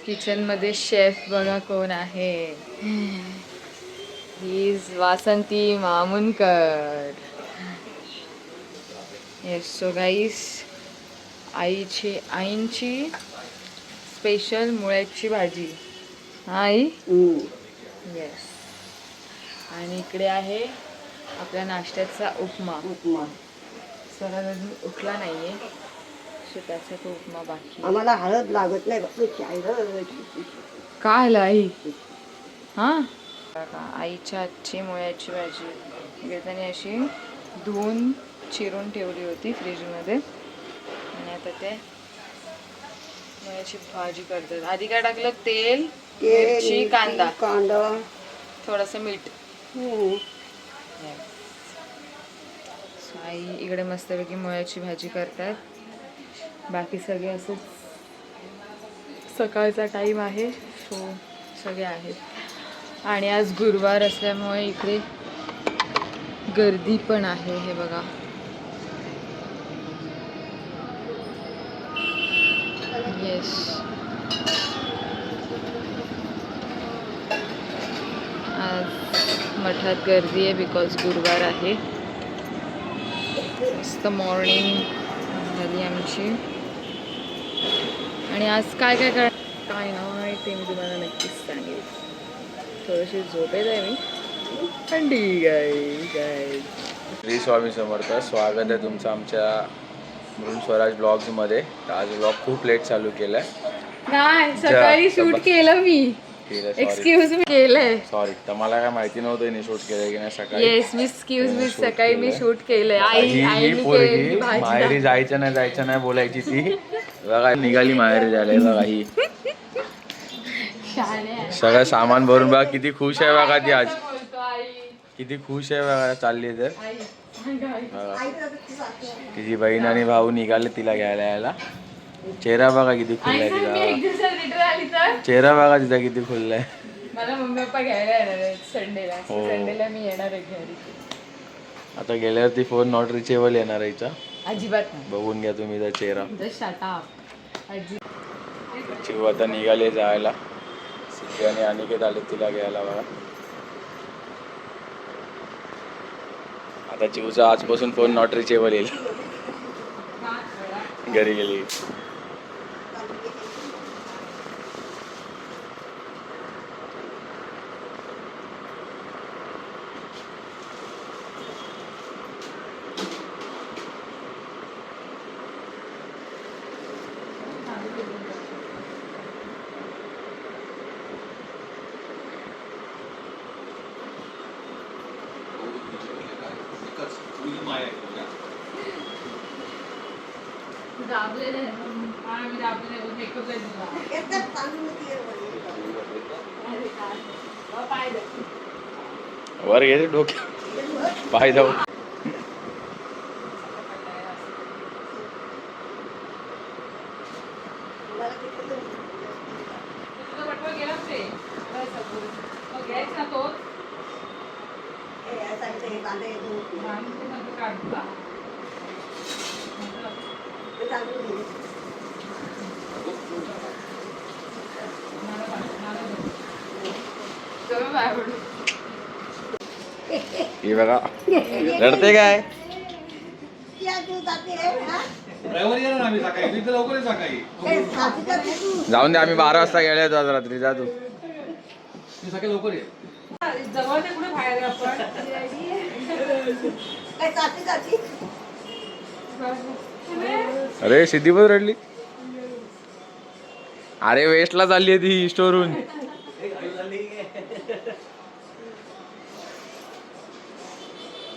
Kitchen मध्ये chef बघा कोण आहे. He is Vasanti Mamunkar. Yes. So guys, आईंची स्पेशल मुळ्याची भाजी. हा आई. येस. आणि इकडे आहे आपल्या नाश्त्याचा उपमा. सर अजून उठला नाहीये, सो त्याचा तो उपमा बाकी. आम्हाला हळद लागत नाही. काय आलं आई? हा, आईच्या आजची मुळ्याची भाजी घेताना अशी धुवून चिरून ठेवली होती फ्रीजमध्ये, आणि आता ते मुळ्याची भाजी करतात. आधी काय टाकलं? तेल, मिरची, कांदा, थोडंसं मीठ. आई इकडे मस्तपैकी मुळ्याची भाजी करतात. बाकी सगळे असं सकाळचा टाईम आहे, सो सगळे आहेत. आणि आज गुरुवार असल्यामुळे इकडे गर्दी पण आहे. हे बघा, येस. आज मठात गर्दी आहे बिकॉज गुरुवार आहे. मस्त मॉर्निंग झाली आमची. आणि आज काय काय काय नाही ते मी तुम्हाला नक्कीच सांगेल. थोडीशी झोपेत आहे मी, पण ठीक आहे. काय श्री स्वामी समर्थ. स्वागत आहे तुमचं आमच्या म्हणून स्वराज ब्लॉग्समध्ये. आज ब्लॉग खूप लेट चालू केलाय. नाही, सकाळी शूट केलं मी. एक्सक्यूज मी केलंय. सॉरी, तर मला काय माहिती नव्हतं मी शूट केलंय की नाही सकाळी. येस, मी एक्सक्यूज मी सकाळी मी शूट केलंय. ही पोरगी माहेरी जायचं नाही बोलायची ती. बघा निघाली माहेरी जायला. बघा ही सगळं सामान भरून बघा किती खुश आहे. बघा ती आज किती खुश आहे. बघा चालली तर तिची बहीण आणि भाऊ निघाले तिला घ्यायला यायला. चेहरा बघा किती खुललाय तिचा. चेहरा बघा तिचा किती खुललाय. मला मम्मी पप्पा घ्यायला येणार आहेत संडेला. संडेला मी येणार आहे घरी. आता गेल्यावरती फोन नॉट रिचेबल येणार आहे हिचा. अजिबात नाही. बघून घ्या तुम्ही तिचा चेहरा. चिव आता निघाले जायला. सिद्धी आणि अनिकेत आले तिला घ्यायला. बघा आता चिवचा आजपासून फोन नॉट रिचेबल येईल घरी गेली. वर गेले डोक्या पाय जाऊ. हे बघा रडते काय. जाऊन दे, आम्ही 12 वाजता गेले होतो आज रात्री. जा तू लवकर ये. अरे सिद्धी पण रडली. अरे वेस्टला चालली आहे ती स्टोरहून.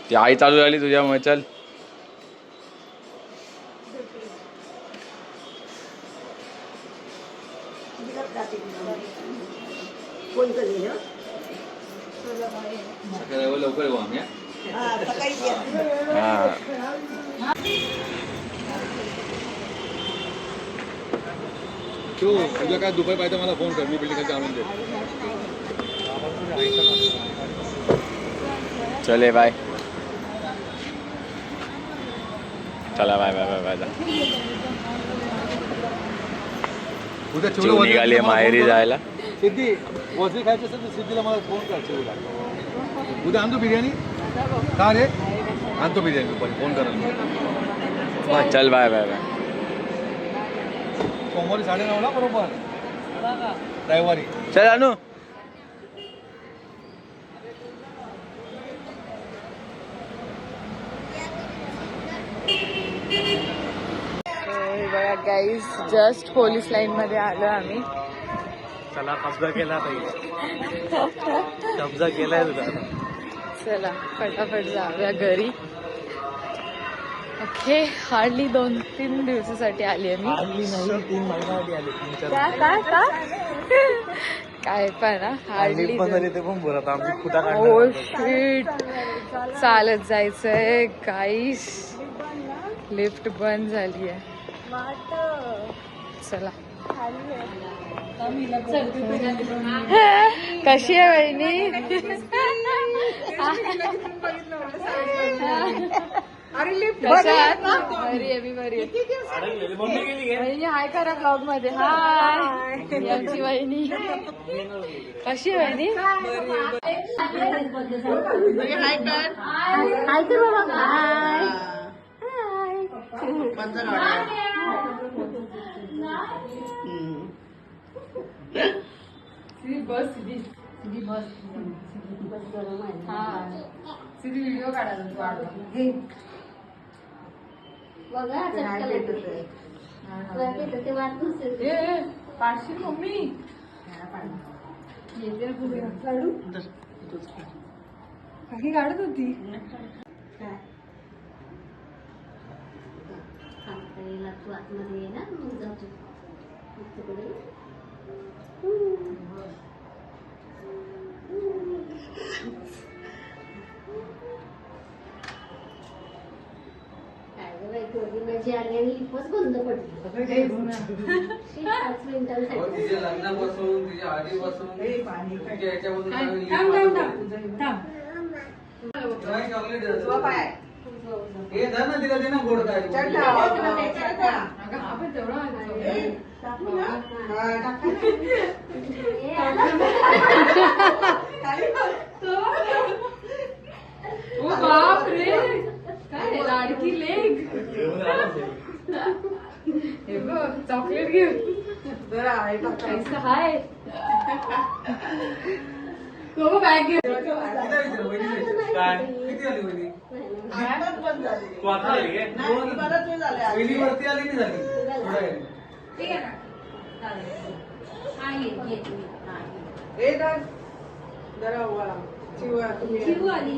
ती आई चालू झाली तुझ्यामुळे. चल लवकर येऊ आम्ही. तू तुझ्या काय दुपारी पाहिजे मला फोन कर, मी बिल्डिंग आणून दे. चले बाय. चला बाय बाय बाय बाय. चिव निघाली माहेरी जायला. सिद्धी वसई खायचं असेल तर सिद्धीला मला फोन कर चिवला. उद्या आणतो बिर्याणी का रे? आणतो बिर्याणी दुपारी फोन करायला. चल बाय बाय बाय. सोमवारी 9:30 बरोबर रविवारी. चल अनु. बघा गाईज जस्ट पोलीस लाईन मध्ये आलो आम्ही. चला कब्जा केला पाहिजे. कब्जा केलाय तुला. चला फटाफट जाऊया घरी. ओके हार्डली 2-3 दिवसासाठी आली आहे मी. 3 महिन्यासाठी आले. काय पण हार्डली ते पण बोलत आमची खुटा ओ शिट चालत जायचंय गाईस. लिफ्ट बंद झाली आहे. चला कशी आहे वहिनी? बरी आहे मी बरी आहे. वहिनी हाय करा ब्लॉग मध्ये. हाय आमची वहिनी. कशी आहे वहिनी? हाय कर बाबा. बस सिधी बस. सिधी व्हिडिओ काढायला पाचशे मम्मी काही काढत होती. माझी आल्याने लिपच बंद पडली. 5 मिनिटांसाठी तिच्या आधीपासून हे धर ना तिला दे ना गोड काय. बाप रे काय लाडकी लेक. हे बघ चॉकलेट घे जरा. हाय तो बॅग घे. काय किती आली वहिनी? वरती आली की झाली ठीक आहे ना. जरा चिव आली.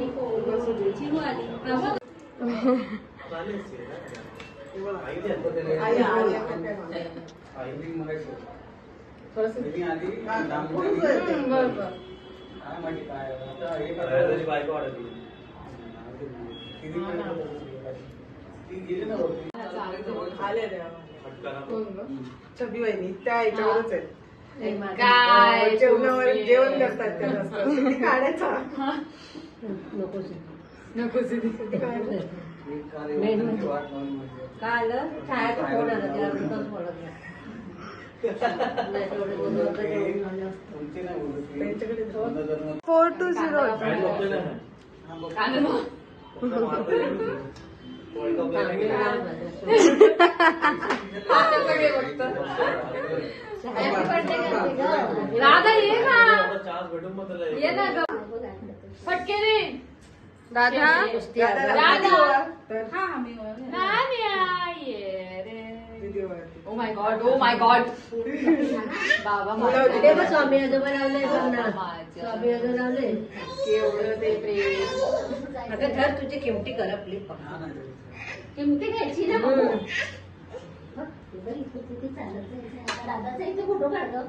छबी वहिनी त्या याच्यावरच आहेत. काय जेवणावर जेवण करतात त्या जास्त काढायचा नको सिधी. काल छायाचा फोन आला त्यावर बोलत 420. राधा ये ना फटके रे. राधा ओ माय गॉड बाबा स्वामी आजोबा लावले. स्वामी आजोबा लावले. एवढं ते प्रेम. आता घर तुझी किमती कर आपली. किमती घ्यायची ना बघू. दादाचा इथे फोटो काढतो.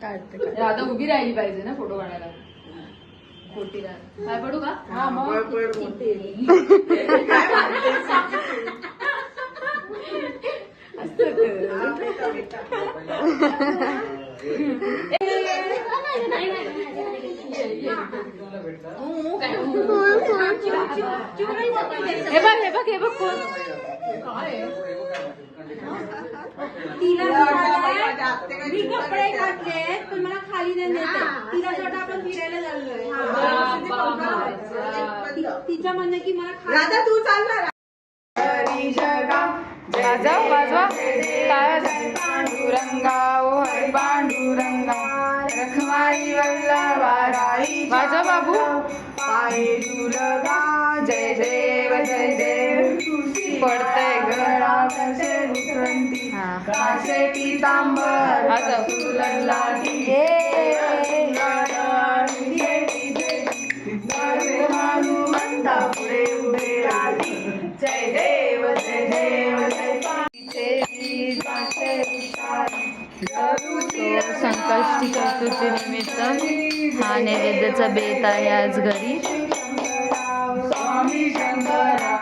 काढते राधा उभी राहिली पाहिजे ना फोटो काढायला. खोटीला काय पडू का? हा मग हे बघ कोण तिला म्हणाले, मी कपडे घातले पण मला खाली नाही नेते. तिला असं वाटतं आपण फिरायला चाललोय. तिच्या म्हणणं की मला राधा तू चालणार वाजवा पांडुरंगा ओ हरी पांडुरंगा रखमाई वल्लभाराई वाजवा बाबू पाये तुलगा जय देव जय देव पडतंय गळा कसे उतरंती कासे पितांबर तुलला हनुमंता पुढे उभे राही जय देव जय देव जय संकष्टी चतुर्थी निमित्त हा नैवेद्याचा बेत आहे आज घरी. स्वामी शंकरा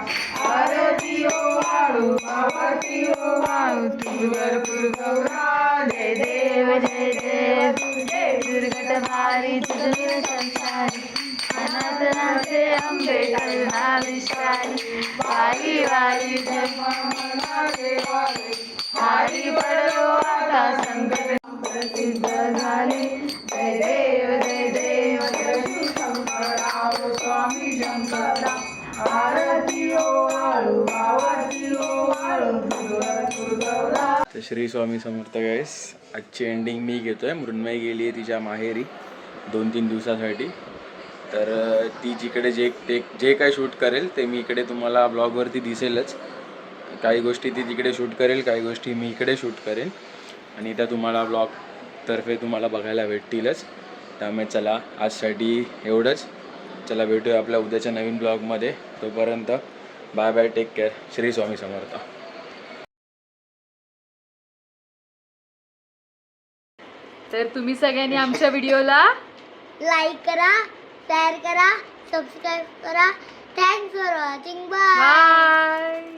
आरती ओ वाळू आरती ओ वाळू तुझवर गौरा जय देव जय देव जय दुर्गट भारी तुझवीर संसारी अनाथनाथे अंबे करुणा विस्तारी वारी वारी जय वारी पडलो आता संकट प्रसिद्ध झाले जय देव जय देव जय शंकरा स्वामी शंकरा आरती ओ वाळू आरती ओ वाळू तर श्री स्वामी समर्थ गाईस, आजची एंडिंग मी घेतोय. मृण्मय गेली आहे तिच्या माहेरी 2-3 दिवसासाठी. तर ती जिकडे जे काय शूट करेल ते मी इकडे तुम्हाला ब्लॉगवरती दिसेलच. काही गोष्टी ती तिकडे शूट करेल, काही गोष्टी मी इकडे शूट करेन आणि त्या तुम्हाला ब्लॉगतर्फे तुम्हाला बघायला भेटतीलच. त्यामुळे चला आजसाठी एवढंच. चला भेटूया आपल्या उद्याच्या नवीन ब्लॉगमध्ये. तोपर्यंत bye bye, take care. Shri Swami Samarth. तर तुम्ही सगळ्यांनी आमच्या व्हिडिओला लाईक करा, शेअर करा, सबस्क्राईब करा. Thanks for watching. Bye. Bye.